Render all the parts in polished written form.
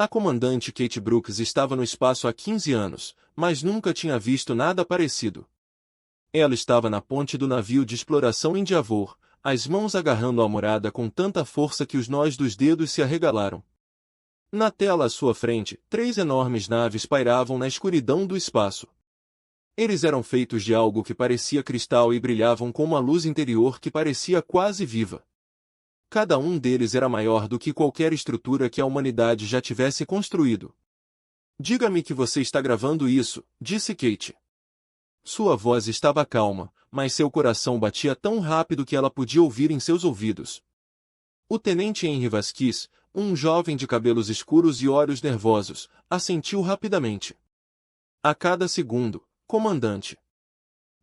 A comandante Kate Brooks estava no espaço há 15 anos, mas nunca tinha visto nada parecido. Ela estava na ponte do navio de exploração Endeavour, as mãos agarrando a almorada com tanta força que os nós dos dedos se arregalaram. Na tela à sua frente, 3 enormes naves pairavam na escuridão do espaço. Eles eram feitos de algo que parecia cristal e brilhavam com uma luz interior que parecia quase viva. Cada um deles era maior do que qualquer estrutura que a humanidade já tivesse construído. Diga-me que você está gravando isso, disse Kate. Sua voz estava calma, mas seu coração batia tão rápido que ela podia ouvir em seus ouvidos. O tenente Henry Vasquez, um jovem de cabelos escuros e olhos nervosos, assentiu rapidamente. A cada segundo, comandante.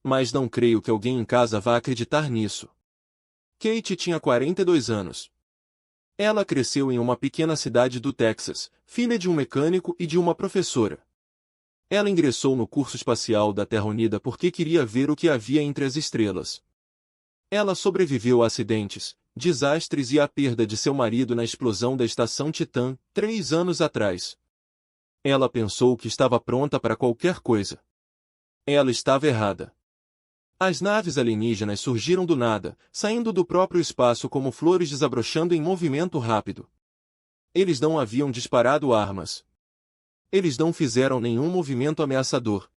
Mas não creio que alguém em casa vá acreditar nisso. Kate tinha 42 anos. Ela cresceu em uma pequena cidade do Texas, filha de um mecânico e de uma professora. Ela ingressou no curso espacial da Terra Unida porque queria ver o que havia entre as estrelas. Ela sobreviveu a acidentes, desastres e à perda de seu marido na explosão da estação Titã, 3 anos atrás. Ela pensou que estava pronta para qualquer coisa. Ela estava errada. As naves alienígenas surgiram do nada, saindo do próprio espaço como flores desabrochando em movimento rápido. Eles não haviam disparado armas. Eles não fizeram nenhum movimento ameaçador.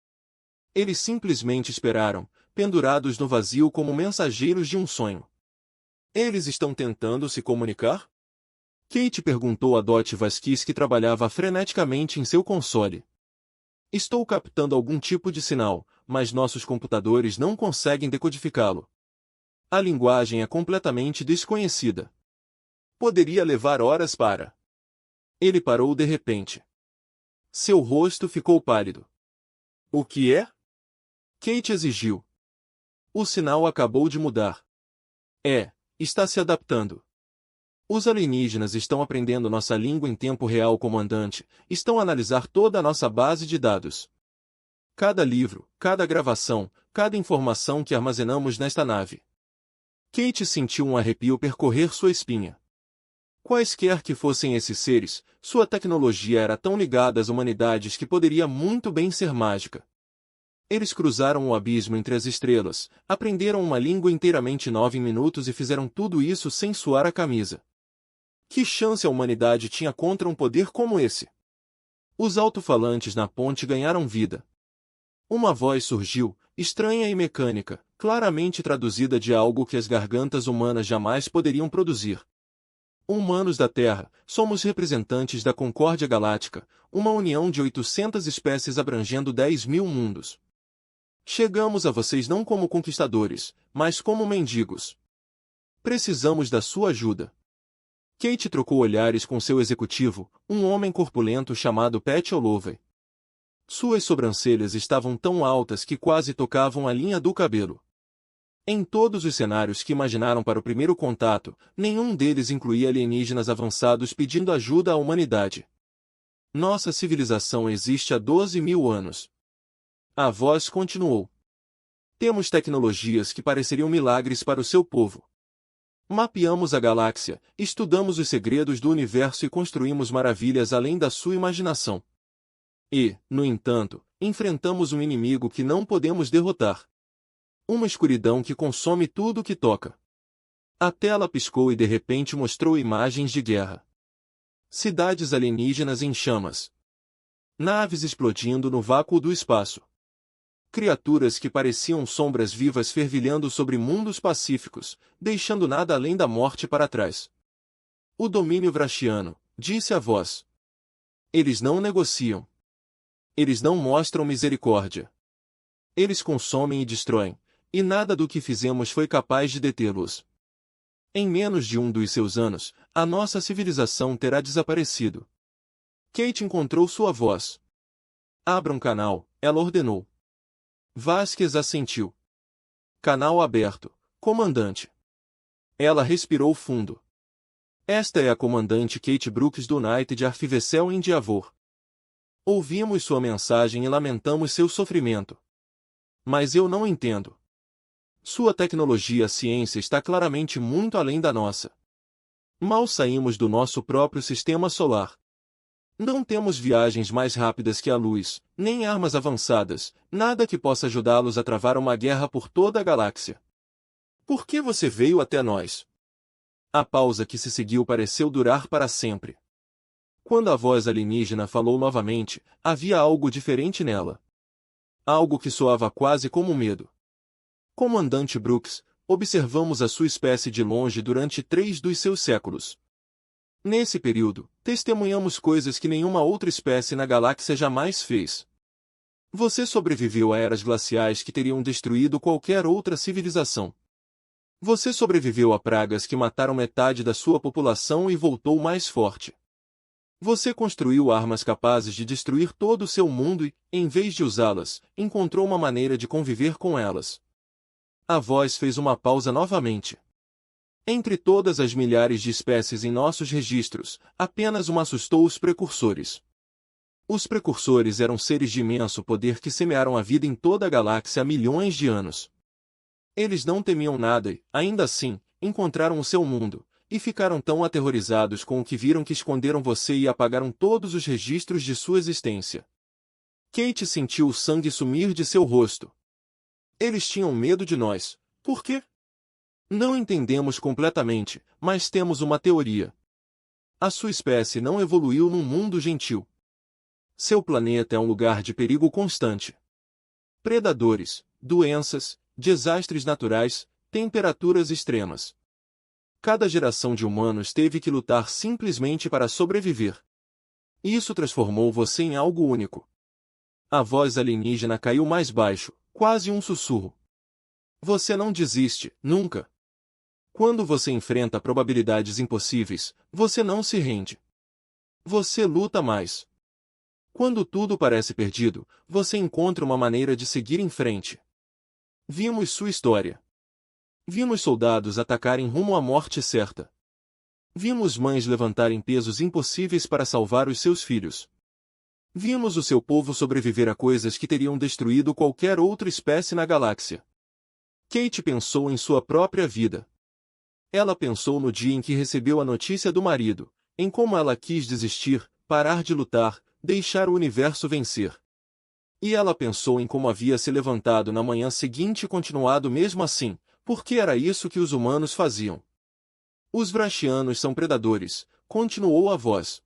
Eles simplesmente esperaram, pendurados no vazio como mensageiros de um sonho. Eles estão tentando se comunicar? Kate perguntou a Dot Vasquez que trabalhava freneticamente em seu console. Estou captando algum tipo de sinal, mas nossos computadores não conseguem decodificá-lo. A linguagem é completamente desconhecida. Poderia levar horas para... Ele parou de repente. Seu rosto ficou pálido. O que é? Kate exigiu. O sinal acabou de mudar. Está se adaptando. Os alienígenas estão aprendendo nossa língua em tempo real, comandante, estão a analisar toda a nossa base de dados. Cada livro, cada gravação, cada informação que armazenamos nesta nave. Kate sentiu um arrepio percorrer sua espinha. Quaisquer que fossem esses seres, sua tecnologia era tão ligada às humanidades que poderia muito bem ser mágica. Eles cruzaram o abismo entre as estrelas, aprenderam uma língua inteiramente nova em minutos e fizeram tudo isso sem suar a camisa. Que chance a humanidade tinha contra um poder como esse? Os alto-falantes na ponte ganharam vida. Uma voz surgiu, estranha e mecânica, claramente traduzida de algo que as gargantas humanas jamais poderiam produzir. Humanos da Terra, somos representantes da Concórdia Galáctica, uma união de 800 espécies abrangendo 10.000 mundos. Chegamos a vocês não como conquistadores, mas como mendigos. Precisamos da sua ajuda. Kate trocou olhares com seu executivo, um homem corpulento chamado Pat Holloway. Suas sobrancelhas estavam tão altas que quase tocavam a linha do cabelo. Em todos os cenários que imaginaram para o primeiro contato, nenhum deles incluía alienígenas avançados pedindo ajuda à humanidade. Nossa civilização existe há 12.000 anos. A voz continuou. Temos tecnologias que pareceriam milagres para o seu povo. Mapeamos a galáxia, estudamos os segredos do universo e construímos maravilhas além da sua imaginação. E, no entanto, enfrentamos um inimigo que não podemos derrotar. Uma escuridão que consome tudo o que toca. A tela piscou e de repente mostrou imagens de guerra. Cidades alienígenas em chamas. Naves explodindo no vácuo do espaço. Criaturas que pareciam sombras vivas fervilhando sobre mundos pacíficos, deixando nada além da morte para trás. O domínio vrachiano, disse a voz. Eles não negociam. Eles não mostram misericórdia. Eles consomem e destroem, e nada do que fizemos foi capaz de detê-los. Em menos de um dos seus anos, a nossa civilização terá desaparecido. Kate encontrou sua voz. Abra um canal, ela ordenou. Vasquez assentiu. Canal aberto, comandante. Ela respirou fundo. Esta é a comandante Kate Brooks do United Army Vessel Endeavour. Ouvimos sua mensagem e lamentamos seu sofrimento. Mas eu não entendo. Sua tecnologia ciência está claramente muito além da nossa. Mal saímos do nosso próprio sistema solar. Não temos viagens mais rápidas que a luz, nem armas avançadas, nada que possa ajudá-los a travar uma guerra por toda a galáxia. Por que você veio até nós? A pausa que se seguiu pareceu durar para sempre. Quando a voz alienígena falou novamente, havia algo diferente nela. Algo que soava quase como medo. Comandante Brooks, observamos a sua espécie de longe durante 3 dos seus séculos. Nesse período, testemunhamos coisas que nenhuma outra espécie na galáxia jamais fez. Você sobreviveu a eras glaciais que teriam destruído qualquer outra civilização. Você sobreviveu a pragas que mataram metade da sua população e voltou mais forte. Você construiu armas capazes de destruir todo o seu mundo e, em vez de usá-las, encontrou uma maneira de conviver com elas. A voz fez uma pausa novamente. Entre todas as milhares de espécies em nossos registros, apenas uma assustou os precursores. Os precursores eram seres de imenso poder que semearam a vida em toda a galáxia há milhões de anos. Eles não temiam nada e, ainda assim, encontraram o seu mundo, e ficaram tão aterrorizados com o que viram que esconderam você e apagaram todos os registros de sua existência. Kate sentiu o sangue sumir de seu rosto. Eles tinham medo de nós. Por quê? Não entendemos completamente, mas temos uma teoria. A sua espécie não evoluiu num mundo gentil. Seu planeta é um lugar de perigo constante. Predadores, doenças, desastres naturais, temperaturas extremas. Cada geração de humanos teve que lutar simplesmente para sobreviver. Isso transformou você em algo único. A voz alienígena caiu mais baixo, quase um sussurro. Você não desiste, nunca. Quando você enfrenta probabilidades impossíveis, você não se rende. Você luta mais. Quando tudo parece perdido, você encontra uma maneira de seguir em frente. Vimos sua história. Vimos soldados atacarem rumo à morte certa. Vimos mães levantarem pesos impossíveis para salvar os seus filhos. Vimos o seu povo sobreviver a coisas que teriam destruído qualquer outra espécie na galáxia. Kate pensou em sua própria vida. Ela pensou no dia em que recebeu a notícia do marido, em como ela quis desistir, parar de lutar, deixar o universo vencer. E ela pensou em como havia se levantado na manhã seguinte e continuado mesmo assim, porque era isso que os humanos faziam. Os Vrachianos são predadores, continuou a voz.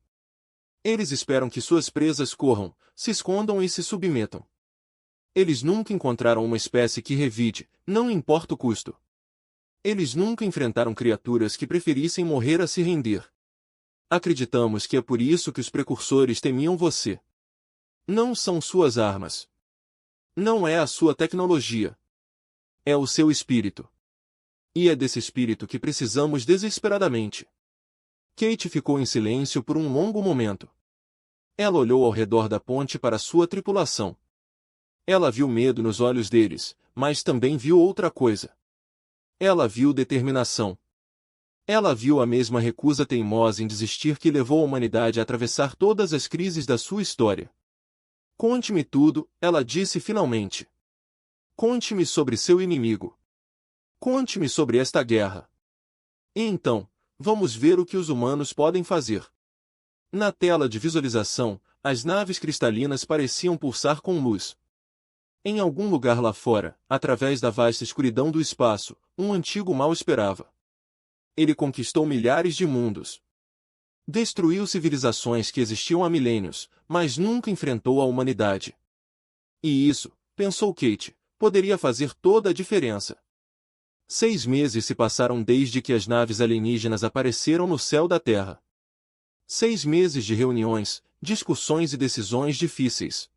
Eles esperam que suas presas corram, se escondam e se submetam. Eles nunca encontraram uma espécie que revide, não importa o custo. Eles nunca enfrentaram criaturas que preferissem morrer a se render. Acreditamos que é por isso que os precursores temiam você. Não são suas armas. Não é a sua tecnologia. É o seu espírito. E é desse espírito que precisamos desesperadamente. Kate ficou em silêncio por um longo momento. Ela olhou ao redor da ponte para sua tripulação. Ela viu medo nos olhos deles, mas também viu outra coisa. Ela viu determinação. Ela viu a mesma recusa teimosa em desistir que levou a humanidade a atravessar todas as crises da sua história. Conte-me tudo, ela disse finalmente. Conte-me sobre seu inimigo. Conte-me sobre esta guerra. E então, vamos ver o que os humanos podem fazer. Na tela de visualização, as naves cristalinas pareciam pulsar com luz. Em algum lugar lá fora, através da vasta escuridão do espaço, um antigo mal esperava. Ele conquistou milhares de mundos. Destruiu civilizações que existiam há milênios, mas nunca enfrentou a humanidade. E isso, pensou Kate, poderia fazer toda a diferença. 6 meses se passaram desde que as naves alienígenas apareceram no céu da Terra. 6 meses de reuniões, discussões e decisões difíceis.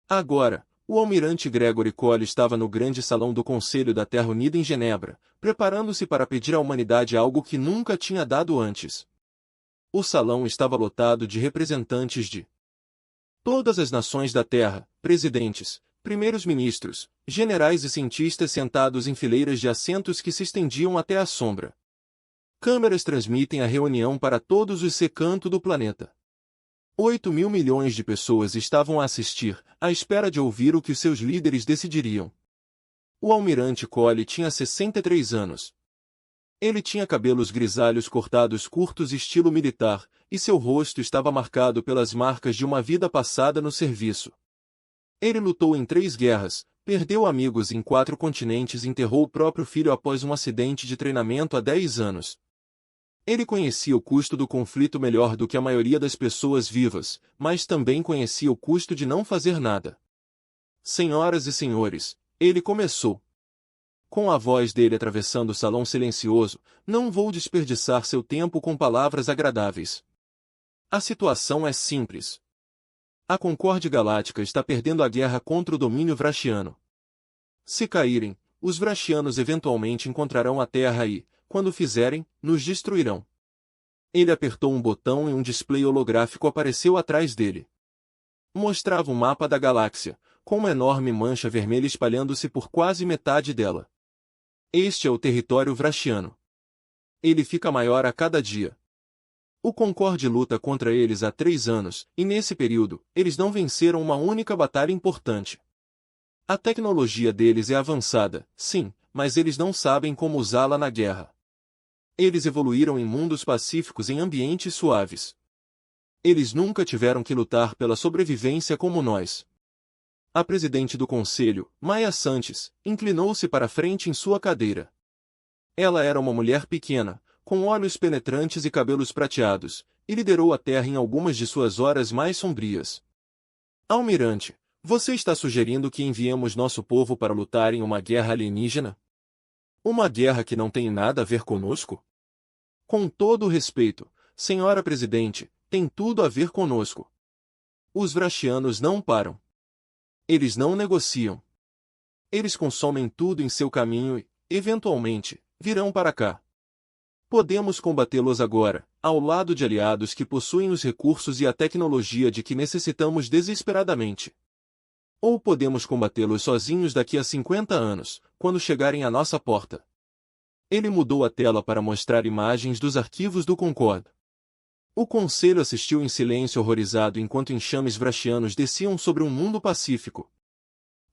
Agora, o almirante Gregory Cole estava no grande salão do Conselho da Terra Unida em Genebra, preparando-se para pedir à humanidade algo que nunca tinha dado antes. O salão estava lotado de representantes de todas as nações da Terra, presidentes, primeiros-ministros, generais e cientistas sentados em fileiras de assentos que se estendiam até a sombra. Câmeras transmitem a reunião para todos os recantos do planeta. 8.000 milhões de pessoas estavam a assistir, à espera de ouvir o que seus líderes decidiriam. O almirante Cole tinha 63 anos. Ele tinha cabelos grisalhos cortados curtos estilo militar, e seu rosto estava marcado pelas marcas de uma vida passada no serviço. Ele lutou em 3 guerras, perdeu amigos em 4 continentes e enterrou o próprio filho após um acidente de treinamento há 10 anos. Ele conhecia o custo do conflito melhor do que a maioria das pessoas vivas, mas também conhecia o custo de não fazer nada. Senhoras e senhores, ele começou. Com a voz dele atravessando o salão silencioso, não vou desperdiçar seu tempo com palavras agradáveis. A situação é simples. A Concorde Galáctica está perdendo a guerra contra o domínio vrachiano. Se caírem, os vrachianos eventualmente encontrarão a Terra e, quando fizerem, nos destruirão. Ele apertou um botão e um display holográfico apareceu atrás dele. Mostrava um mapa da galáxia, com uma enorme mancha vermelha espalhando-se por quase metade dela. Este é o território vrachiano. Ele fica maior a cada dia. O Concorde luta contra eles há 3 anos, e nesse período, eles não venceram uma única batalha importante. A tecnologia deles é avançada, sim, mas eles não sabem como usá-la na guerra. Eles evoluíram em mundos pacíficos em ambientes suaves. Eles nunca tiveram que lutar pela sobrevivência como nós. A presidente do conselho, Maya Santos, inclinou-se para a frente em sua cadeira. Ela era uma mulher pequena, com olhos penetrantes e cabelos prateados, e liderou a Terra em algumas de suas horas mais sombrias. Almirante, você está sugerindo que enviemos nosso povo para lutar em uma guerra alienígena? Uma guerra que não tem nada a ver conosco? Com todo o respeito, senhora presidente, tem tudo a ver conosco. Os vrachianos não param. Eles não negociam. Eles consomem tudo em seu caminho e, eventualmente, virão para cá. Podemos combatê-los agora, ao lado de aliados que possuem os recursos e a tecnologia de que necessitamos desesperadamente. Ou podemos combatê-los sozinhos daqui a 50 anos, quando chegarem à nossa porta. Ele mudou a tela para mostrar imagens dos arquivos do Concorde. O conselho assistiu em silêncio horrorizado enquanto enxames vrachianos desciam sobre um mundo pacífico.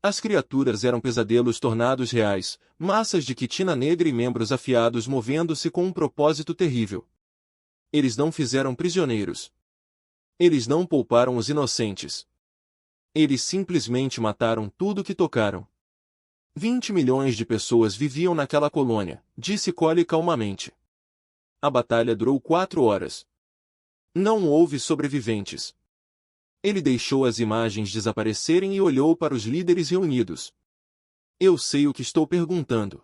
As criaturas eram pesadelos tornados reais, massas de quitina negra e membros afiados movendo-se com um propósito terrível. Eles não fizeram prisioneiros. Eles não pouparam os inocentes. Eles simplesmente mataram tudo que tocaram. 20 milhões de pessoas viviam naquela colônia, disse Cole calmamente. A batalha durou 4 horas. Não houve sobreviventes. Ele deixou as imagens desaparecerem e olhou para os líderes reunidos. Eu sei o que estou perguntando.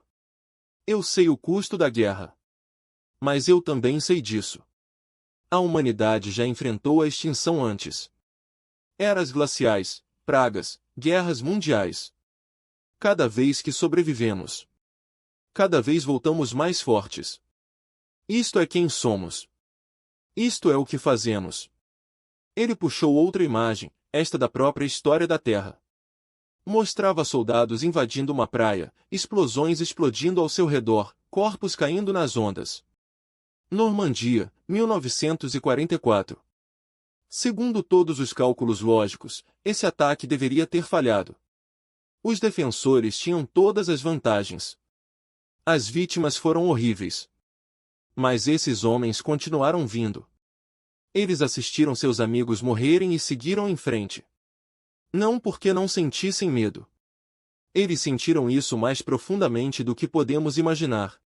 Eu sei o custo da guerra. Mas eu também sei disso. A humanidade já enfrentou a extinção antes. Eras glaciais, pragas, guerras mundiais. Cada vez que sobrevivemos, cada vez voltamos mais fortes. Isto é quem somos. Isto é o que fazemos. Ele puxou outra imagem, esta da própria história da Terra. Mostrava soldados invadindo uma praia, explosões explodindo ao seu redor, corpos caindo nas ondas. Normandia, 1944. Segundo todos os cálculos lógicos, esse ataque deveria ter falhado. Os defensores tinham todas as vantagens. As vítimas foram horríveis. Mas esses homens continuaram vindo. Eles assistiram seus amigos morrerem e seguiram em frente. Não porque não sentissem medo. Eles sentiram isso mais profundamente do que podemos imaginar.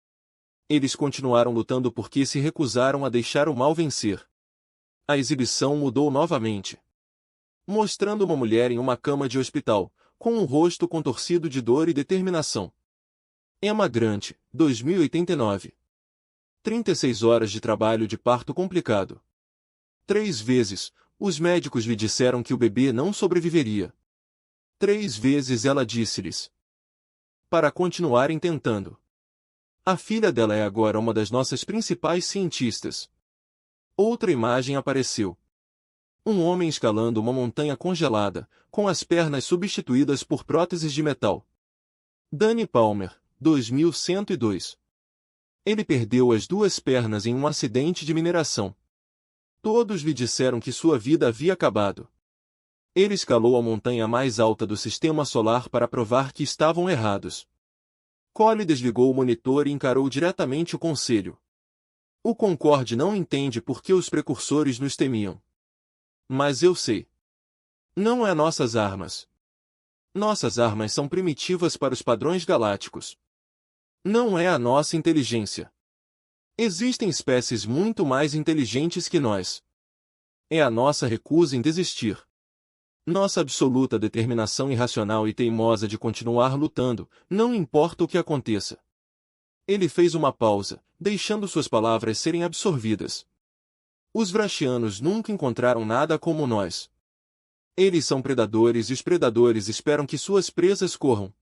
Eles continuaram lutando porque se recusaram a deixar o mal vencer. A exibição mudou novamente. Mostrando uma mulher em uma cama de hospital, com um rosto contorcido de dor e determinação. Emma Grant, 2089. 36 horas de trabalho de parto complicado. 3 vezes, os médicos lhe disseram que o bebê não sobreviveria. 3 vezes ela disse-lhes para continuarem tentando. A filha dela é agora uma das nossas principais cientistas. Outra imagem apareceu. Um homem escalando uma montanha congelada, com as pernas substituídas por próteses de metal. Danny Palmer, 2102. Ele perdeu as 2 pernas em um acidente de mineração. Todos lhe disseram que sua vida havia acabado. Ele escalou a montanha mais alta do sistema solar para provar que estavam errados. Cole desligou o monitor e encarou diretamente o conselho. O Concorde não entende por que os precursores nos temiam. Mas eu sei. Não é nossas armas. Nossas armas são primitivas para os padrões galácticos. Não é a nossa inteligência. Existem espécies muito mais inteligentes que nós. É a nossa recusa em desistir. Nossa absoluta determinação irracional e teimosa de continuar lutando, não importa o que aconteça. Ele fez uma pausa, deixando suas palavras serem absorvidas. Os Vrachianos nunca encontraram nada como nós. Eles são predadores e os predadores esperam que suas presas corram.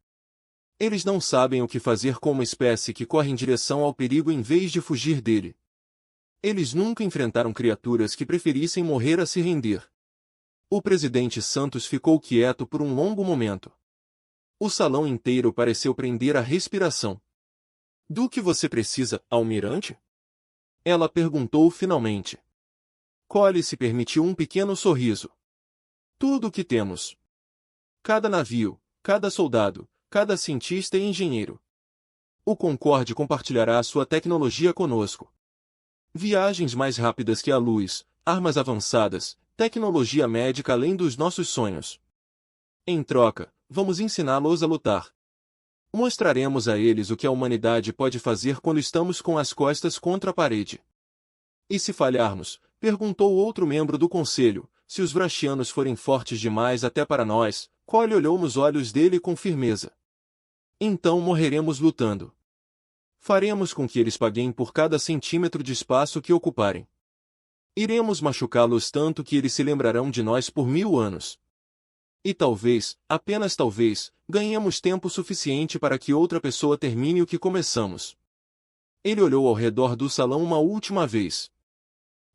Eles não sabem o que fazer com uma espécie que corre em direção ao perigo em vez de fugir dele. Eles nunca enfrentaram criaturas que preferissem morrer a se render. O presidente Santos ficou quieto por um longo momento. O salão inteiro pareceu prender a respiração. Do que você precisa, almirante? Ela perguntou finalmente. Cole se permitiu um pequeno sorriso. Tudo o que temos. Cada navio, cada soldado, cada cientista e engenheiro. O Concorde compartilhará sua tecnologia conosco. Viagens mais rápidas que a luz, armas avançadas, tecnologia médica além dos nossos sonhos. Em troca, vamos ensiná-los a lutar. Mostraremos a eles o que a humanidade pode fazer quando estamos com as costas contra a parede. E se falharmos? Perguntou outro membro do conselho. Se os Vrachianos forem fortes demais até para nós, Cole olhou nos olhos dele com firmeza. Então morreremos lutando. Faremos com que eles paguem por cada centímetro de espaço que ocuparem. Iremos machucá-los tanto que eles se lembrarão de nós por 1000 anos. E talvez, apenas talvez, ganhemos tempo suficiente para que outra pessoa termine o que começamos. Ele olhou ao redor do salão uma última vez.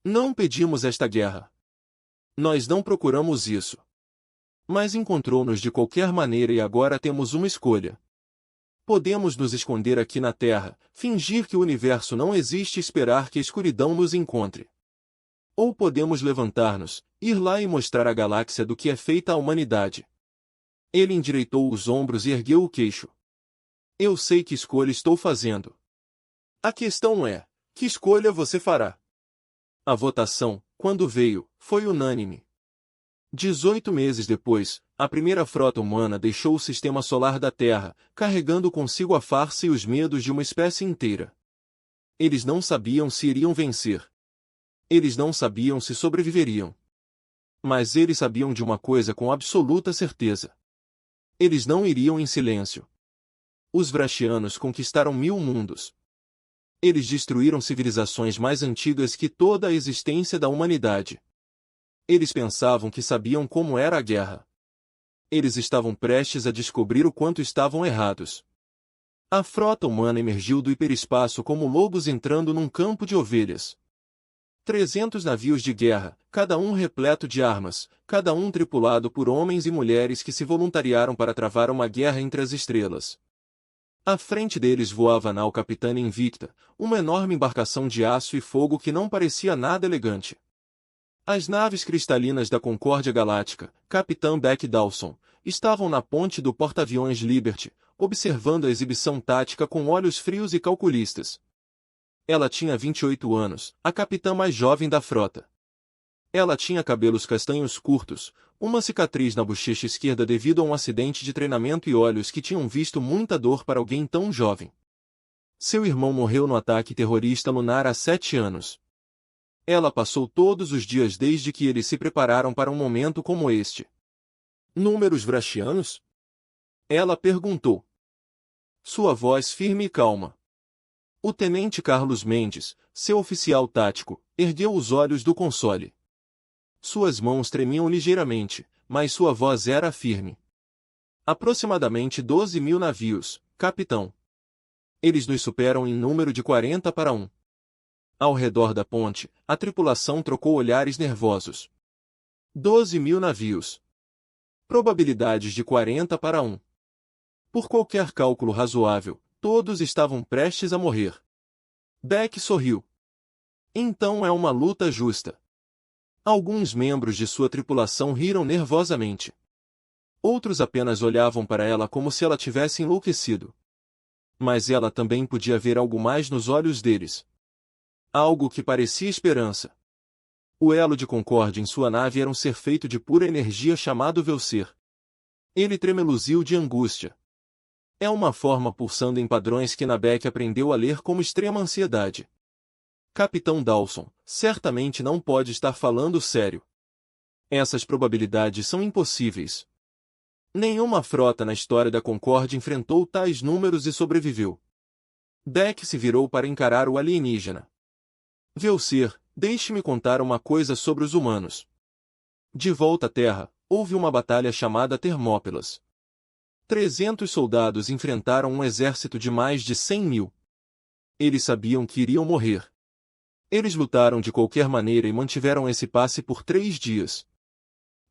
Não pedimos esta guerra. Nós não procuramos isso. Mas encontrou-nos de qualquer maneira e agora temos uma escolha. Podemos nos esconder aqui na Terra, fingir que o universo não existe e esperar que a escuridão nos encontre. Ou podemos levantar-nos, ir lá e mostrar à galáxia do que é feita a humanidade. Ele endireitou os ombros e ergueu o queixo. Eu sei que escolha estou fazendo. A questão é, que escolha você fará? A votação, quando veio, foi unânime. 18 meses depois, a primeira frota humana deixou o sistema solar da Terra, carregando consigo a farsa e os medos de uma espécie inteira. Eles não sabiam se iriam vencer. Eles não sabiam se sobreviveriam. Mas eles sabiam de uma coisa com absoluta certeza. Eles não iriam em silêncio. Os Vrachianos conquistaram 1000 mundos. Eles destruíram civilizações mais antigas que toda a existência da humanidade. Eles pensavam que sabiam como era a guerra. Eles estavam prestes a descobrir o quanto estavam errados. A frota humana emergiu do hiperespaço como lobos entrando num campo de ovelhas. 300 navios de guerra, cada um repleto de armas, cada um tripulado por homens e mulheres que se voluntariaram para travar uma guerra entre as estrelas. À frente deles voava a nau Capitã Invicta, uma enorme embarcação de aço e fogo que não parecia nada elegante. As naves cristalinas da Concórdia Galáctica, Capitã Beck Dawson, estavam na ponte do porta-aviões Liberty, observando a exibição tática com olhos frios e calculistas. Ela tinha 28 anos, a capitã mais jovem da frota. Ela tinha cabelos castanhos curtos, uma cicatriz na bochecha esquerda devido a um acidente de treinamento e olhos que tinham visto muita dor para alguém tão jovem. Seu irmão morreu no ataque terrorista lunar há 7 anos. Ela passou todos os dias desde que eles se prepararam para um momento como este. Números vrachianos? Ela perguntou. Sua voz firme e calma. O tenente Carlos Mendes, seu oficial tático, ergueu os olhos do console. Suas mãos tremiam ligeiramente, mas sua voz era firme. Aproximadamente 12.000 navios, capitão. Eles nos superam em número de 40 para 1. Ao redor da ponte, a tripulação trocou olhares nervosos. 12.000 navios. Probabilidades de 40 para 1. Por qualquer cálculo razoável, todos estavam prestes a morrer. Beck sorriu. Então é uma luta justa. Alguns membros de sua tripulação riram nervosamente. Outros apenas olhavam para ela como se ela tivesse enlouquecido. Mas ela também podia ver algo mais nos olhos deles. Algo que parecia esperança. O elo de Concorde em sua nave era um ser feito de pura energia chamado Velser. Ele tremeluziu de angústia. É uma forma pulsando em padrões que Nabeck aprendeu a ler como extrema ansiedade. Capitão Dawson, certamente não pode estar falando sério. Essas probabilidades são impossíveis. Nenhuma frota na história da Concorde enfrentou tais números e sobreviveu. Beck se virou para encarar o alienígena. Velser, deixe-me contar uma coisa sobre os humanos. De volta à Terra, houve uma batalha chamada Termópilas. 300 soldados enfrentaram um exército de mais de 100.000. Eles sabiam que iriam morrer. Eles lutaram de qualquer maneira e mantiveram esse passe por 3 dias.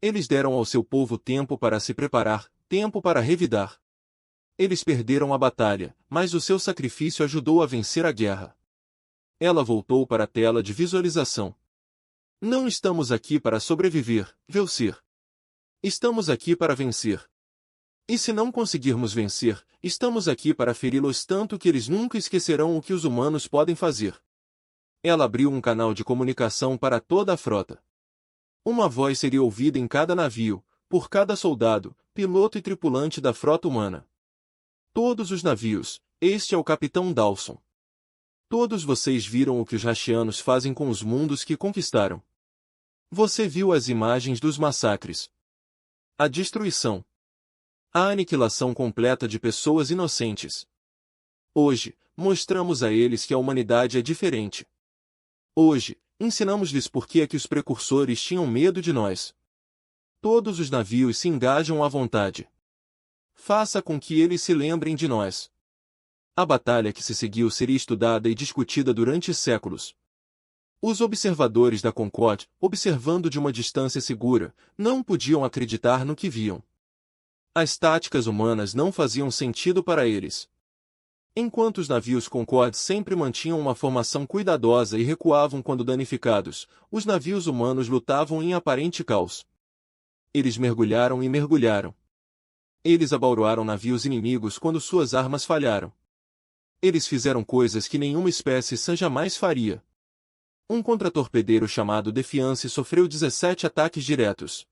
Eles deram ao seu povo tempo para se preparar, tempo para revidar. Eles perderam a batalha, mas o seu sacrifício ajudou a vencer a guerra. Ela voltou para a tela de visualização. Não estamos aqui para sobreviver, Velser. Estamos aqui para vencer. E se não conseguirmos vencer, estamos aqui para feri-los tanto que eles nunca esquecerão o que os humanos podem fazer. Ela abriu um canal de comunicação para toda a frota. Uma voz seria ouvida em cada navio, por cada soldado, piloto e tripulante da frota humana. Todos os navios, este é o Capitão Dawson. Todos vocês viram o que os Rashianos fazem com os mundos que conquistaram. Você viu as imagens dos massacres. A destruição. A aniquilação completa de pessoas inocentes. Hoje, mostramos a eles que a humanidade é diferente. Hoje, ensinamos-lhes por que é que os precursores tinham medo de nós. Todos os navios se engajam à vontade. Faça com que eles se lembrem de nós. A batalha que se seguiu seria estudada e discutida durante séculos. Os observadores da Concorde, observando de uma distância segura, não podiam acreditar no que viam. As táticas humanas não faziam sentido para eles. Enquanto os navios Concorde sempre mantinham uma formação cuidadosa e recuavam quando danificados, os navios humanos lutavam em aparente caos. Eles mergulharam e mergulharam. Eles abauroaram navios inimigos quando suas armas falharam. Eles fizeram coisas que nenhuma espécie sã jamais faria. Um contratorpedeiro chamado Defiance sofreu 17 ataques diretos.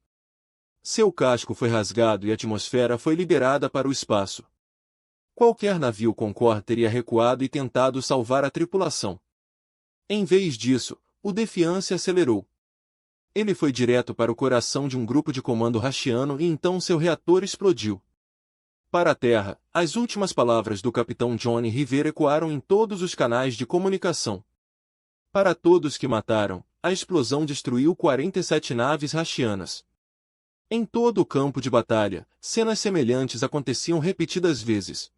Seu casco foi rasgado e a atmosfera foi liberada para o espaço. Qualquer navio Concorde teria recuado e tentado salvar a tripulação. Em vez disso, o Defiance acelerou. Ele foi direto para o coração de um grupo de comando Rashiano e então seu reator explodiu. Para a Terra, as últimas palavras do capitão Johnny Rivera ecoaram em todos os canais de comunicação. Para todos que mataram, a explosão destruiu 47 naves Rashianas. Em todo o campo de batalha, cenas semelhantes aconteciam repetidas vezes.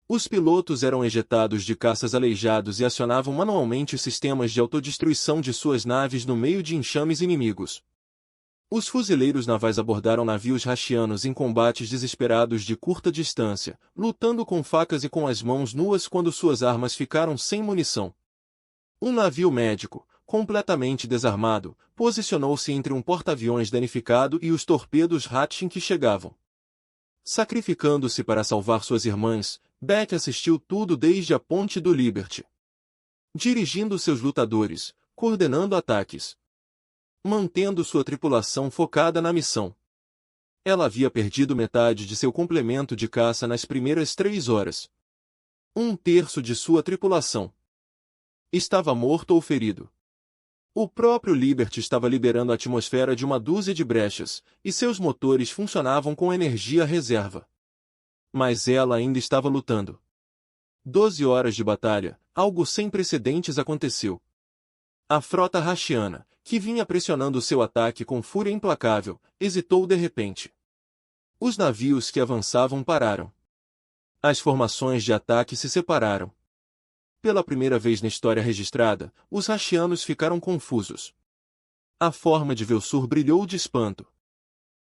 Os pilotos eram ejetados de caças aleijados e acionavam manualmente os sistemas de autodestruição de suas naves no meio de enxames inimigos. Os fuzileiros navais abordaram navios Rashianos em combates desesperados de curta distância, lutando com facas e com as mãos nuas quando suas armas ficaram sem munição. Um navio médico, completamente desarmado, posicionou-se entre um porta-aviões danificado e os torpedos Hatchin que chegavam. Sacrificando-se para salvar suas irmãs, Beck assistiu tudo desde a ponte do Liberty. Dirigindo seus lutadores, coordenando ataques. Mantendo sua tripulação focada na missão. Ela havia perdido metade de seu complemento de caça nas primeiras 3 horas. 1/3 de sua tripulação estava morto ou ferido. O próprio Liberty estava liberando a atmosfera de uma dúzia de brechas, e seus motores funcionavam com energia reserva. Mas ela ainda estava lutando. 12 horas de batalha, algo sem precedentes aconteceu. A frota Rashiana, que vinha pressionando seu ataque com fúria implacável, hesitou de repente. Os navios que avançavam pararam. As formações de ataque se separaram. Pela primeira vez na história registrada, os Rashianos ficaram confusos. A forma de Velser brilhou de espanto.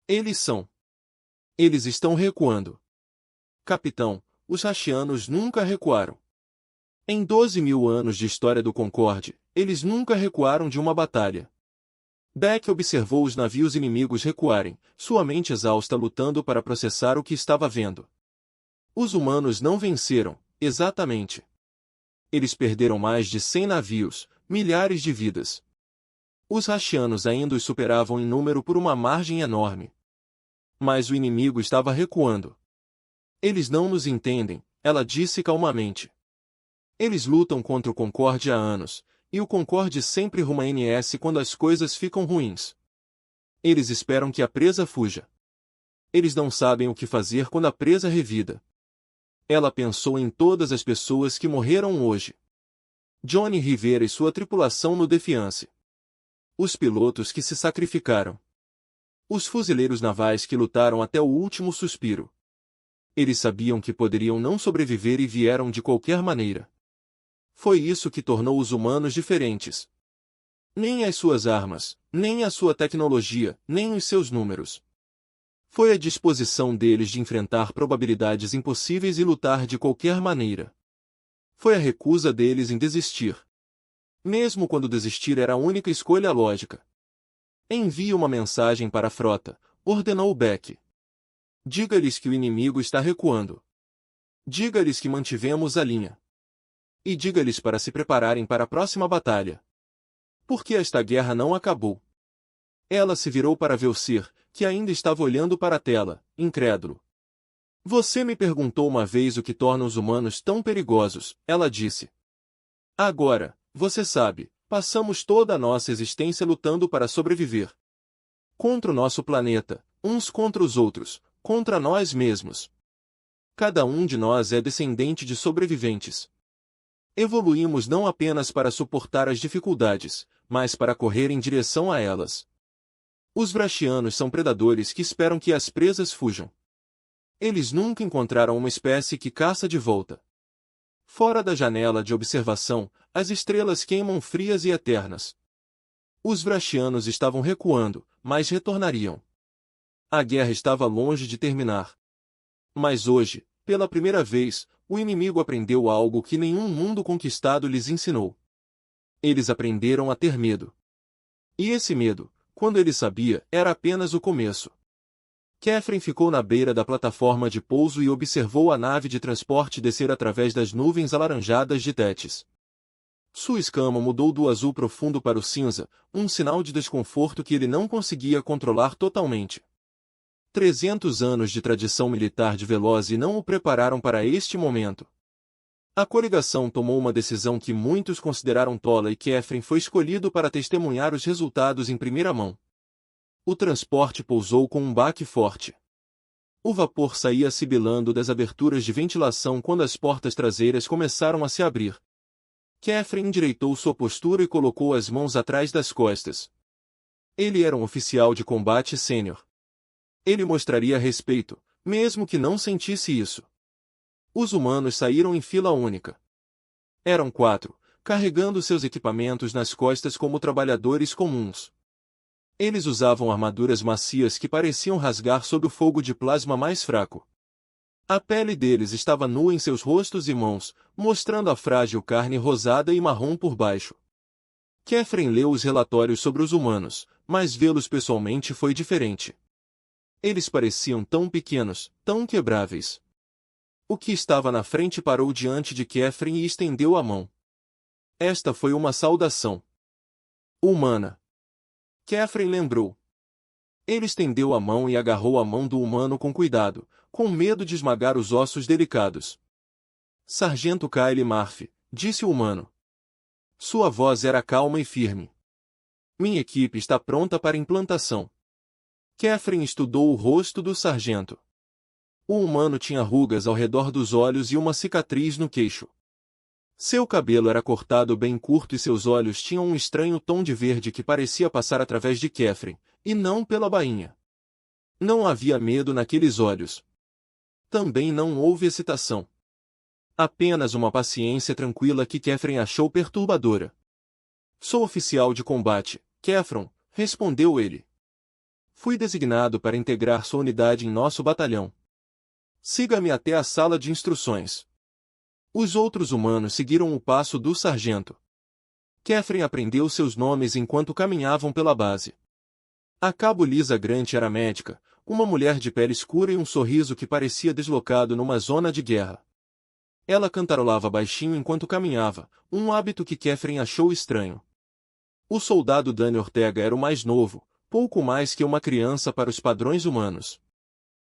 Eles estão recuando. Capitão, os Rashianos nunca recuaram. Em 12.000 anos de história do Concorde, eles nunca recuaram de uma batalha. Beck observou os navios inimigos recuarem, sua mente exausta lutando para processar o que estava vendo. Os humanos não venceram, exatamente. Eles perderam mais de 100 navios, milhares de vidas. Os Rashianos ainda os superavam em número por uma margem enorme. Mas o inimigo estava recuando. Eles não nos entendem, ela disse calmamente. Eles lutam contra o Concorde há anos, e o Concorde sempre ruma NS quando as coisas ficam ruins. Eles esperam que a presa fuja. Eles não sabem o que fazer quando a presa revida. Ela pensou em todas as pessoas que morreram hoje. Johnny Rivera e sua tripulação no Defiance. Os pilotos que se sacrificaram. Os fuzileiros navais que lutaram até o último suspiro. Eles sabiam que poderiam não sobreviver e vieram de qualquer maneira. Foi isso que tornou os humanos diferentes. Nem as suas armas, nem a sua tecnologia, nem os seus números. Foi a disposição deles de enfrentar probabilidades impossíveis e lutar de qualquer maneira. Foi a recusa deles em desistir. Mesmo quando desistir era a única escolha lógica. Envie uma mensagem para a frota, ordenou Beck. Diga-lhes que o inimigo está recuando. Diga-lhes que mantivemos a linha. E diga-lhes para se prepararem para a próxima batalha. Porque esta guerra não acabou. Ela se virou para Velcir, que ainda estava olhando para a tela, incrédulo. Você me perguntou uma vez o que torna os humanos tão perigosos, ela disse. Agora, você sabe, passamos toda a nossa existência lutando para sobreviver. Contra o nosso planeta, uns contra os outros, contra nós mesmos. Cada um de nós é descendente de sobreviventes. Evoluímos não apenas para suportar as dificuldades, mas para correr em direção a elas. Os Vrashianos são predadores que esperam que as presas fujam. Eles nunca encontraram uma espécie que caça de volta. Fora da janela de observação, as estrelas queimam frias e eternas. Os Vrashianos estavam recuando, mas retornariam. A guerra estava longe de terminar. Mas hoje, pela primeira vez, o inimigo aprendeu algo que nenhum mundo conquistado lhes ensinou. Eles aprenderam a ter medo. E esse medo, quando ele sabia, era apenas o começo. Kefren ficou na beira da plataforma de pouso e observou a nave de transporte descer através das nuvens alaranjadas de Tétis. Sua escama mudou do azul profundo para o cinza, um sinal de desconforto que ele não conseguia controlar totalmente. 300 anos de tradição militar de Veloze não o prepararam para este momento. A coligação tomou uma decisão que muitos consideraram tola e Kefren foi escolhido para testemunhar os resultados em primeira mão. O transporte pousou com um baque forte. O vapor saía sibilando das aberturas de ventilação quando as portas traseiras começaram a se abrir. Kefren endireitou sua postura e colocou as mãos atrás das costas. Ele era um oficial de combate sênior. Ele mostraria respeito, mesmo que não sentisse isso. Os humanos saíram em fila única. Eram 4, carregando seus equipamentos nas costas como trabalhadores comuns. Eles usavam armaduras macias que pareciam rasgar sob o fogo de plasma mais fraco. A pele deles estava nua em seus rostos e mãos, mostrando a frágil carne rosada e marrom por baixo. Kefren leu os relatórios sobre os humanos, mas vê-los pessoalmente foi diferente. Eles pareciam tão pequenos, tão quebráveis. O que estava na frente parou diante de Kefren e estendeu a mão. Esta foi uma saudação humana. Kefren lembrou. Ele estendeu a mão e agarrou a mão do humano com cuidado, com medo de esmagar os ossos delicados. Sargento Kyle Murphy, disse o humano. Sua voz era calma e firme. Minha equipe está pronta para implantação. Kefren estudou o rosto do sargento. O humano tinha rugas ao redor dos olhos e uma cicatriz no queixo. Seu cabelo era cortado bem curto e seus olhos tinham um estranho tom de verde que parecia passar através de Kefren, e não pela bainha. Não havia medo naqueles olhos. Também não houve excitação. Apenas uma paciência tranquila que Kefren achou perturbadora. Sou oficial de combate, Kefron, respondeu ele. Fui designado para integrar sua unidade em nosso batalhão. Siga-me até a sala de instruções. Os outros humanos seguiram o passo do sargento. Kefren aprendeu seus nomes enquanto caminhavam pela base. A cabo Lisa Grant era médica, uma mulher de pele escura e um sorriso que parecia deslocado numa zona de guerra. Ela cantarolava baixinho enquanto caminhava, um hábito que Catherine achou estranho. O soldado Danny Ortega era o mais novo, pouco mais que uma criança para os padrões humanos.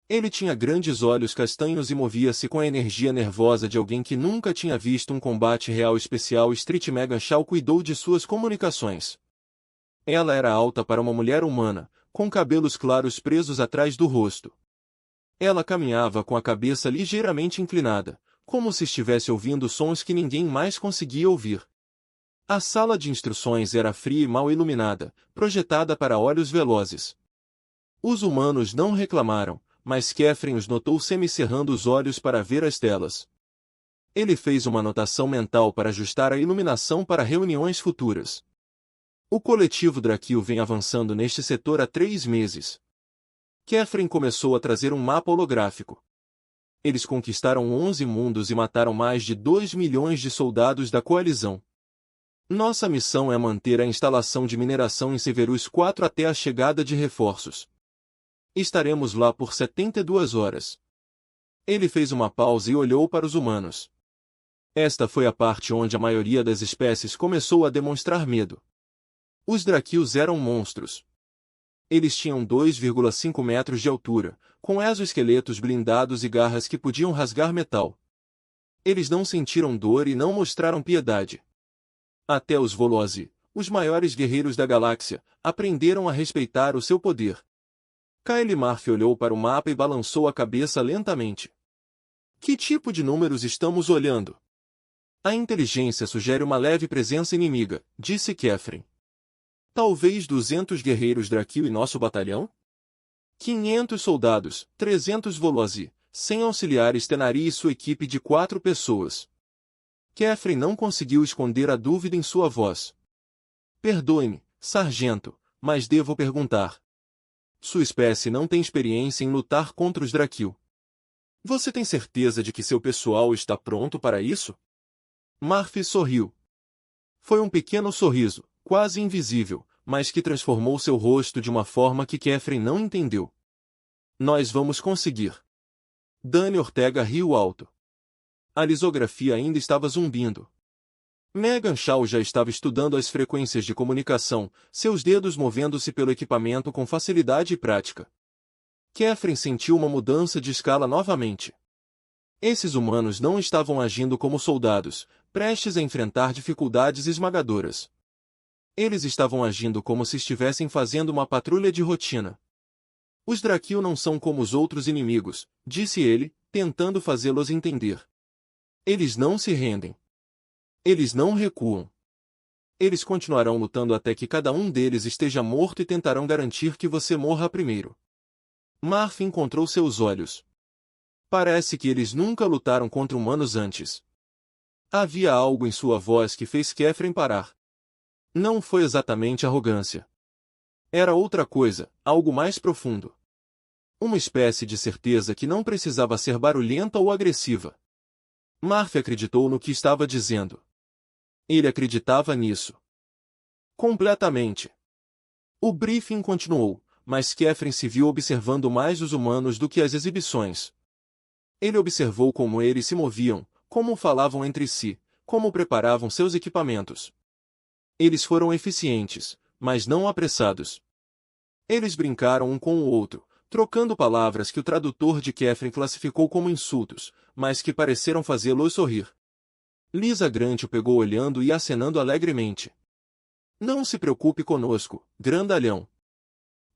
Ele tinha grandes olhos castanhos e movia-se com a energia nervosa de alguém que nunca tinha visto um combate real especial. Street Megan Shaw cuidou de suas comunicações. Ela era alta para uma mulher humana, com cabelos claros presos atrás do rosto. Ela caminhava com a cabeça ligeiramente inclinada, como se estivesse ouvindo sons que ninguém mais conseguia ouvir. A sala de instruções era fria e mal iluminada, projetada para olhos velozes. Os humanos não reclamaram, mas Catherine os notou semicerrando os olhos para ver as telas. Ele fez uma anotação mental para ajustar a iluminação para reuniões futuras. O coletivo Drakil vem avançando neste setor há 3 meses. Catherine começou a trazer um mapa holográfico. Eles conquistaram 11 mundos e mataram mais de 2 milhões de soldados da coalizão. Nossa missão é manter a instalação de mineração em Severus 4 até a chegada de reforços. Estaremos lá por 72 horas. Ele fez uma pausa e olhou para os humanos. Esta foi a parte onde a maioria das espécies começou a demonstrar medo. Os Drakils eram monstros. Eles tinham 2,5 metros de altura, com exoesqueletos blindados e garras que podiam rasgar metal. Eles não sentiram dor e não mostraram piedade. Até os Volozi, os maiores guerreiros da galáxia, aprenderam a respeitar o seu poder. Kyle Murphy olhou para o mapa e balançou a cabeça lentamente. Que tipo de números estamos olhando? A inteligência sugere uma leve presença inimiga, disse Catherine. Talvez 200 guerreiros Drakil em nosso batalhão? 500 soldados, 300 Volozi, 100 auxiliares Tenari e sua equipe de 4 pessoas. Catherine não conseguiu esconder a dúvida em sua voz. Perdoe-me, sargento, mas devo perguntar. Sua espécie não tem experiência em lutar contra os Drakil. Você tem certeza de que seu pessoal está pronto para isso? Murphy sorriu. Foi um pequeno sorriso, quase invisível, mas que transformou seu rosto de uma forma que Catherine não entendeu. Nós vamos conseguir. Danny Ortega riu alto. A lisografia ainda estava zumbindo. Megan Shaw já estava estudando as frequências de comunicação, seus dedos movendo-se pelo equipamento com facilidade e prática. Catherine sentiu uma mudança de escala novamente. Esses humanos não estavam agindo como soldados, prestes a enfrentar dificuldades esmagadoras. Eles estavam agindo como se estivessem fazendo uma patrulha de rotina. Os Drakil não são como os outros inimigos, disse ele, tentando fazê-los entender. Eles não se rendem. Eles não recuam. Eles continuarão lutando até que cada um deles esteja morto e tentarão garantir que você morra primeiro. Murphy encontrou seus olhos. Parece que eles nunca lutaram contra humanos antes. Havia algo em sua voz que fez Catherine parar. Não foi exatamente arrogância. Era outra coisa, algo mais profundo. Uma espécie de certeza que não precisava ser barulhenta ou agressiva. Murphy acreditou no que estava dizendo. Ele acreditava nisso. Completamente. O briefing continuou, mas Catherine se viu observando mais os humanos do que as exibições. Ele observou como eles se moviam, como falavam entre si, como preparavam seus equipamentos. Eles foram eficientes, mas não apressados. Eles brincaram um com o outro, trocando palavras que o tradutor de Catherine classificou como insultos, mas que pareceram fazê-lo sorrir. Lisa Grant o pegou olhando e acenando alegremente. Não se preocupe conosco, grandalhão.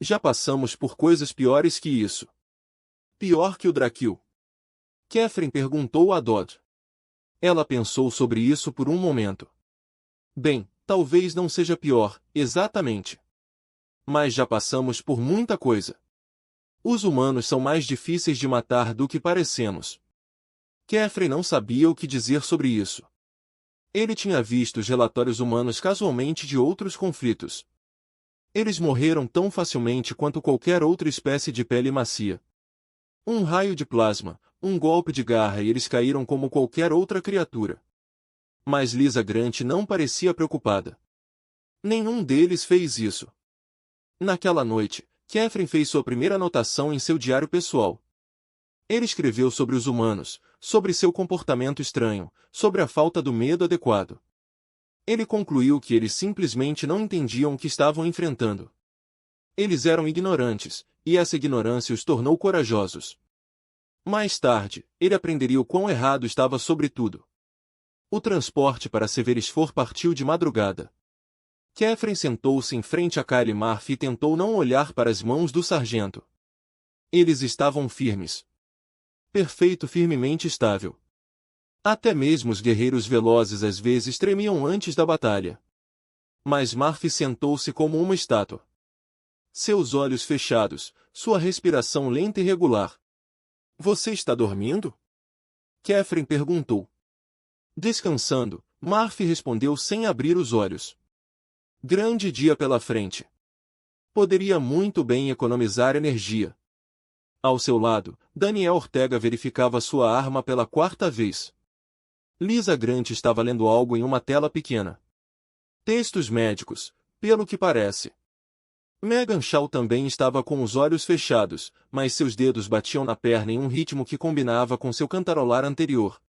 Já passamos por coisas piores que isso. Pior que o Drakil? Catherine perguntou a Dodd. Ela pensou sobre isso por um momento. Bem, talvez não seja pior, exatamente. Mas já passamos por muita coisa. Os humanos são mais difíceis de matar do que parecemos. Catherine não sabia o que dizer sobre isso. Ele tinha visto os relatórios humanos casualmente de outros conflitos. Eles morreram tão facilmente quanto qualquer outra espécie de pele macia. Um raio de plasma, um golpe de garra e eles caíram como qualquer outra criatura. Mas Lisa Grant não parecia preocupada. Nenhum deles fez isso. Naquela noite, Catherine fez sua primeira anotação em seu diário pessoal. Ele escreveu sobre os humanos, sobre seu comportamento estranho, sobre a falta do medo adequado. Ele concluiu que eles simplesmente não entendiam o que estavam enfrentando. Eles eram ignorantes, e essa ignorância os tornou corajosos. Mais tarde, ele aprenderia o quão errado estava sobre tudo. O transporte para Severisfor partiu de madrugada. Kefren sentou-se em frente a Kyle Murphy e tentou não olhar para as mãos do sargento. Eles estavam firmes. Perfeito, firmemente estável. Até mesmo os guerreiros velozes às vezes tremiam antes da batalha. Mas Murphy sentou-se como uma estátua. Seus olhos fechados, sua respiração lenta e regular. Você está dormindo? Kefren perguntou. Descansando, Murphy respondeu sem abrir os olhos. Grande dia pela frente. Poderia muito bem economizar energia. Ao seu lado, Daniel Ortega verificava sua arma pela quarta vez. Lisa Grant estava lendo algo em uma tela pequena. Textos médicos, pelo que parece. Megan Shaw também estava com os olhos fechados, mas seus dedos batiam na perna em um ritmo que combinava com seu cantarolar anterior.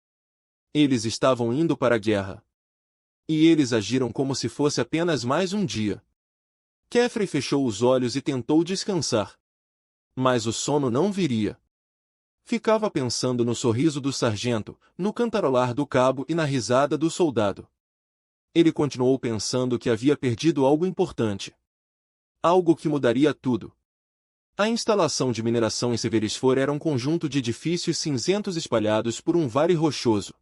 Eles estavam indo para a guerra. E eles agiram como se fosse apenas mais um dia. Kefren fechou os olhos e tentou descansar. Mas o sono não viria. Ficava pensando no sorriso do sargento, no cantarolar do cabo e na risada do soldado. Ele continuou pensando que havia perdido algo importante. Algo que mudaria tudo. A instalação de mineração em Severisfor era um conjunto de edifícios cinzentos espalhados por um vale rochoso.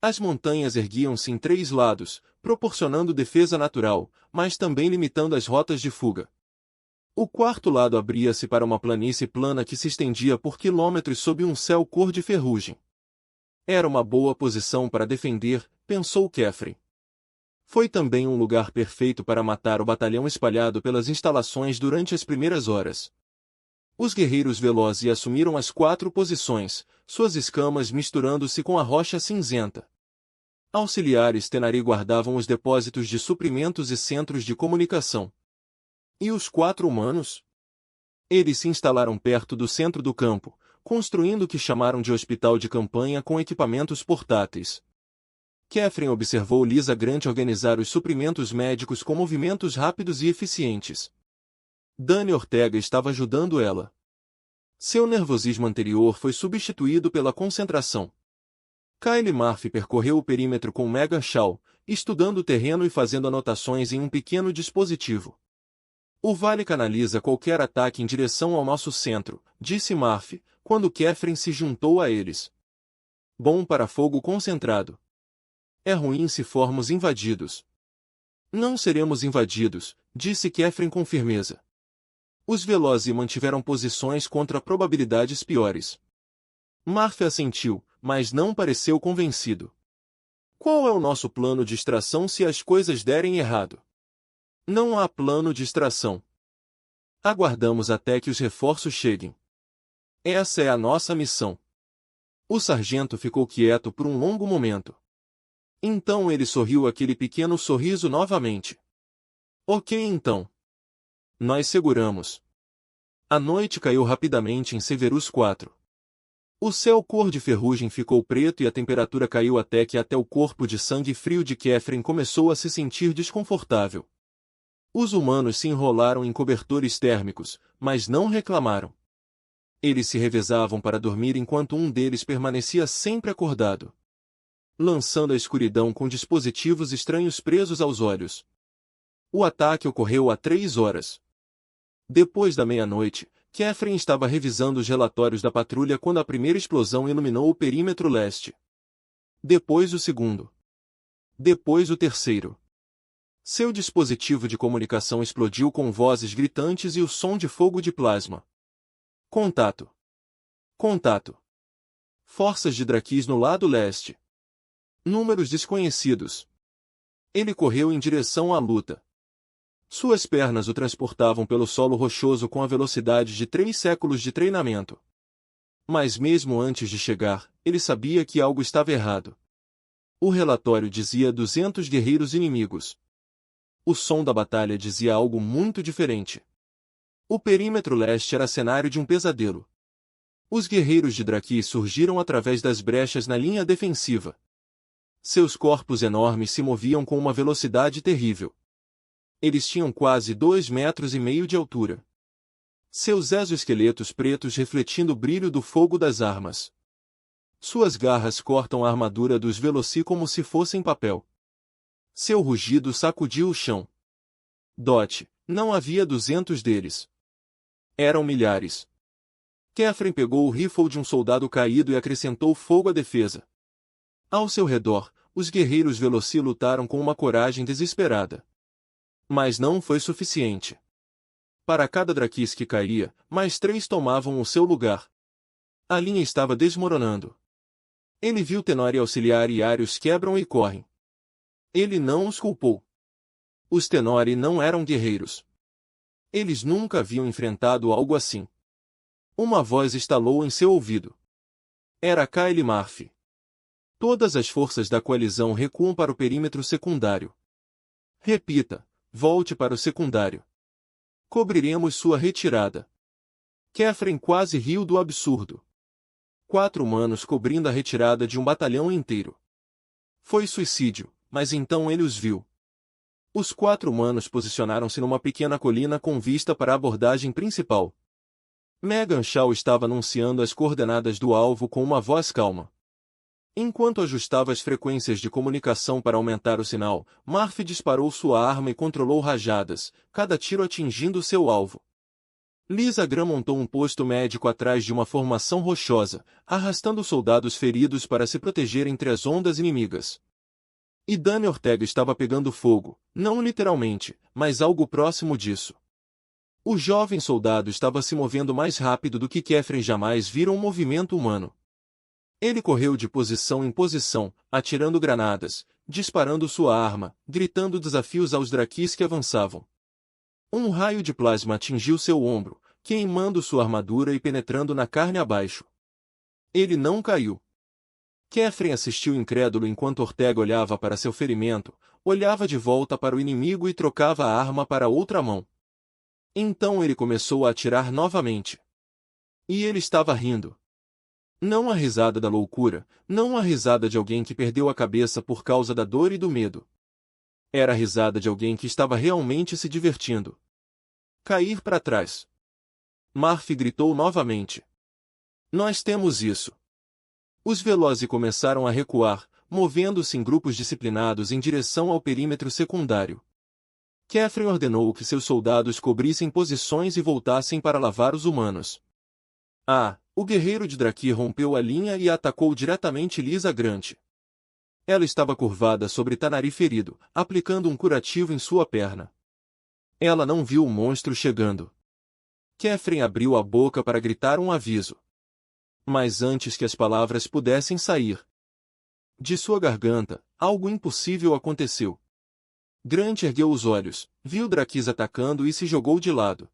As montanhas erguiam-se em 3 lados, proporcionando defesa natural, mas também limitando as rotas de fuga. O quarto lado abria-se para uma planície plana que se estendia por quilômetros sob um céu cor de ferrugem. Era uma boa posição para defender, pensou Kefren. Foi também um lugar perfeito para matar o batalhão espalhado pelas instalações durante as primeiras horas. Os guerreiros velozes assumiram as 4 posições, suas escamas misturando-se com a rocha cinzenta. Auxiliares Tenari guardavam os depósitos de suprimentos e centros de comunicação. E os 4 humanos? Eles se instalaram perto do centro do campo, construindo o que chamaram de hospital de campanha com equipamentos portáteis. Kefren observou Lisa Grant organizar os suprimentos médicos com movimentos rápidos e eficientes. Dani Ortega estava ajudando ela. Seu nervosismo anterior foi substituído pela concentração. Kyle Murphy percorreu o perímetro com Megan Shaw, estudando o terreno e fazendo anotações em um pequeno dispositivo. O vale canaliza qualquer ataque em direção ao nosso centro, disse Murphy, quando Kefren se juntou a eles. Bom para fogo concentrado. É ruim se formos invadidos. Não seremos invadidos, disse Kefren com firmeza. Os Velozi mantiveram posições contra probabilidades piores. Murphy assentiu, mas não pareceu convencido. Qual é o nosso plano de extração se as coisas derem errado? Não há plano de extração. Aguardamos até que os reforços cheguem. Essa é a nossa missão. O sargento ficou quieto por um longo momento. Então ele sorriu aquele pequeno sorriso novamente. Ok então. Nós seguramos. A noite caiu rapidamente em Severus 4. O céu cor de ferrugem ficou preto e a temperatura caiu até o corpo de sangue frio de Kefren começou a se sentir desconfortável. Os humanos se enrolaram em cobertores térmicos, mas não reclamaram. Eles se revezavam para dormir enquanto um deles permanecia sempre acordado, lançando a escuridão com dispositivos estranhos presos aos olhos. O ataque ocorreu há 3 horas. Depois da meia-noite, Kefren estava revisando os relatórios da patrulha quando a primeira explosão iluminou o perímetro leste. Depois o segundo. Depois o terceiro. Seu dispositivo de comunicação explodiu com vozes gritantes e o som de fogo de plasma. Contato. Contato. Forças de Drakis no lado leste. Números desconhecidos. Ele correu em direção à luta. Suas pernas o transportavam pelo solo rochoso com a velocidade de 3 séculos de treinamento. Mas mesmo antes de chegar, ele sabia que algo estava errado. O relatório dizia 200 guerreiros inimigos. O som da batalha dizia algo muito diferente. O perímetro leste era cenário de um pesadelo. Os guerreiros de Draki surgiram através das brechas na linha defensiva. Seus corpos enormes se moviam com uma velocidade terrível. Eles tinham quase 2,5 metros de altura. Seus exoesqueletos pretos refletindo o brilho do fogo das armas. Suas garras cortam a armadura dos Veloci como se fossem papel. Seu rugido sacudiu o chão. Dot, não havia 200 deles. Eram milhares. Kefren pegou o rifle de um soldado caído e acrescentou fogo à defesa. Ao seu redor, os guerreiros Veloci lutaram com uma coragem desesperada. Mas não foi suficiente. Para cada Drakis que caía, mais 3 tomavam o seu lugar. A linha estava desmoronando. Ele viu Tenori auxiliar e Arius quebram e correm. Ele não os culpou. Os Tenori não eram guerreiros. Eles nunca haviam enfrentado algo assim. Uma voz estalou em seu ouvido. Era Kyle Murphy. Todas as forças da coalizão recuam para o perímetro secundário. Repita, volte para o secundário. Cobriremos sua retirada. Kefren quase riu do absurdo. 4 humanos cobrindo a retirada de um batalhão inteiro. Foi suicídio, mas então ele os viu. Os 4 humanos posicionaram-se numa pequena colina com vista para a abordagem principal. Megan Shaw estava anunciando as coordenadas do alvo com uma voz calma. Enquanto ajustava as frequências de comunicação para aumentar o sinal, Murphy disparou sua arma e controlou rajadas, cada tiro atingindo seu alvo. Lisa Graham montou um posto médico atrás de uma formação rochosa, arrastando soldados feridos para se proteger entre as ondas inimigas. E Danny Ortega estava pegando fogo, não literalmente, mas algo próximo disso. O jovem soldado estava se movendo mais rápido do que Kefren jamais vira um movimento humano. Ele correu de posição em posição, atirando granadas, disparando sua arma, gritando desafios aos Drakis que avançavam. Um raio de plasma atingiu seu ombro, queimando sua armadura e penetrando na carne abaixo. Ele não caiu. Kefren assistiu incrédulo enquanto Ortega olhava para seu ferimento, olhava de volta para o inimigo e trocava a arma para outra mão. Então ele começou a atirar novamente. E ele estava rindo. Não a risada da loucura, não a risada de alguém que perdeu a cabeça por causa da dor e do medo. Era a risada de alguém que estava realmente se divertindo. Cair para trás. Murphy gritou novamente. Nós temos isso. Os Veloci começaram a recuar, movendo-se em grupos disciplinados em direção ao perímetro secundário. Kefren ordenou que seus soldados cobrissem posições e voltassem para lavar os humanos. O guerreiro de Draki rompeu a linha e atacou diretamente Lisa Grant. Ela estava curvada sobre Tanari ferido, aplicando um curativo em sua perna. Ela não viu o monstro chegando. Kefren abriu a boca para gritar um aviso. Mas antes que as palavras pudessem sair de sua garganta, algo impossível aconteceu. Grant ergueu os olhos, viu Drakis atacando e se jogou de lado.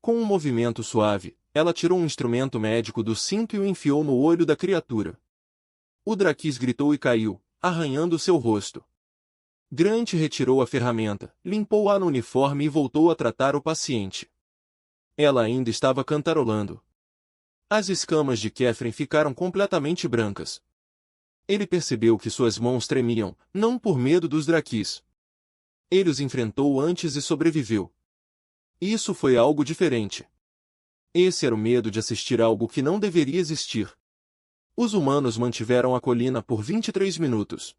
Com um movimento suave, ela tirou um instrumento médico do cinto e o enfiou no olho da criatura. O Drakis gritou e caiu, arranhando seu rosto. Grant retirou a ferramenta, limpou-a no uniforme e voltou a tratar o paciente. Ela ainda estava cantarolando. As escamas de Kefren ficaram completamente brancas. Ele percebeu que suas mãos tremiam, não por medo dos Drakis. Ele os enfrentou antes e sobreviveu. Isso foi algo diferente. Esse era o medo de assistir algo que não deveria existir. Os humanos mantiveram a colina por 23 minutos.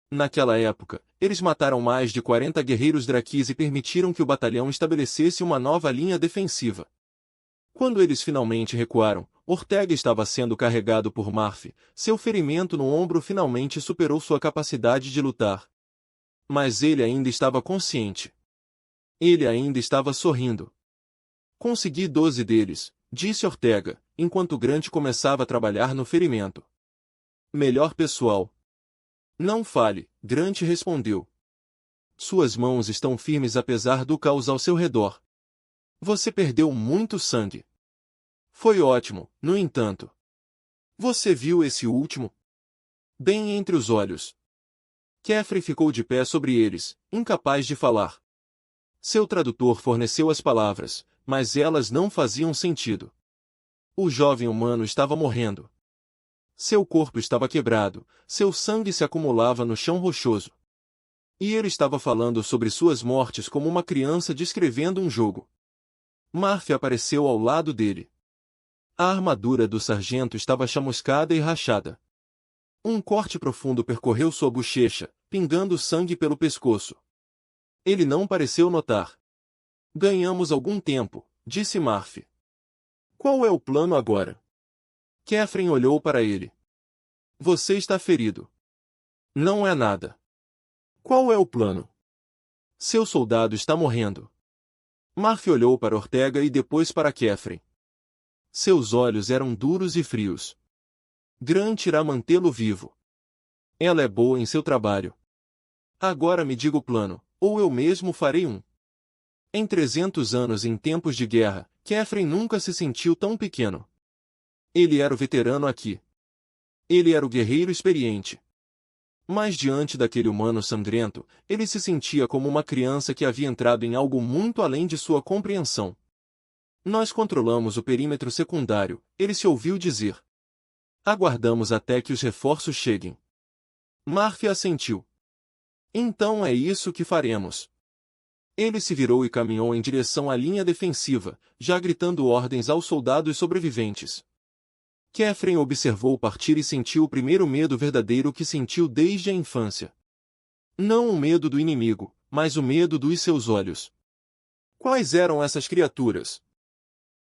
Naquela época, eles mataram mais de 40 guerreiros Drakis e permitiram que o batalhão estabelecesse uma nova linha defensiva. Quando eles finalmente recuaram, Ortega estava sendo carregado por Murphy, seu ferimento no ombro finalmente superou sua capacidade de lutar. Mas ele ainda estava consciente. Ele ainda estava sorrindo. Consegui 12 deles, disse Ortega, enquanto Grant começava a trabalhar no ferimento. Melhor pessoal. Não fale, Grant respondeu. Suas mãos estão firmes apesar do caos ao seu redor. Você perdeu muito sangue. Foi ótimo, no entanto. Você viu esse último? Bem entre os olhos. Kefren ficou de pé sobre eles, incapaz de falar. Seu tradutor forneceu as palavras, mas elas não faziam sentido. O jovem humano estava morrendo. Seu corpo estava quebrado, seu sangue se acumulava no chão rochoso. E ele estava falando sobre suas mortes como uma criança descrevendo um jogo. Murphy apareceu ao lado dele. A armadura do sargento estava chamuscada e rachada. Um corte profundo percorreu sua bochecha, pingando sangue pelo pescoço. Ele não pareceu notar. Ganhamos algum tempo, disse Murphy. Qual é o plano agora? Catherine olhou para ele. Você está ferido. Não é nada. Qual é o plano? Seu soldado está morrendo. Murphy olhou para Ortega e depois para Catherine. Seus olhos eram duros e frios. Grant irá mantê-lo vivo. Ela é boa em seu trabalho. Agora me diga o plano, ou eu mesmo farei um. Em 300 anos em tempos de guerra, Catherine nunca se sentiu tão pequeno. Ele era o veterano aqui. Ele era o guerreiro experiente. Mas diante daquele humano sangrento, ele se sentia como uma criança que havia entrado em algo muito além de sua compreensão. Nós controlamos o perímetro secundário, ele se ouviu dizer. Aguardamos até que os reforços cheguem. Murphy assentiu. Então é isso que faremos. Ele se virou e caminhou em direção à linha defensiva, já gritando ordens aos soldados sobreviventes. Catherine observou partir e sentiu o primeiro medo verdadeiro que sentiu desde a infância. Não o medo do inimigo, mas o medo dos seus olhos. Quais eram essas criaturas?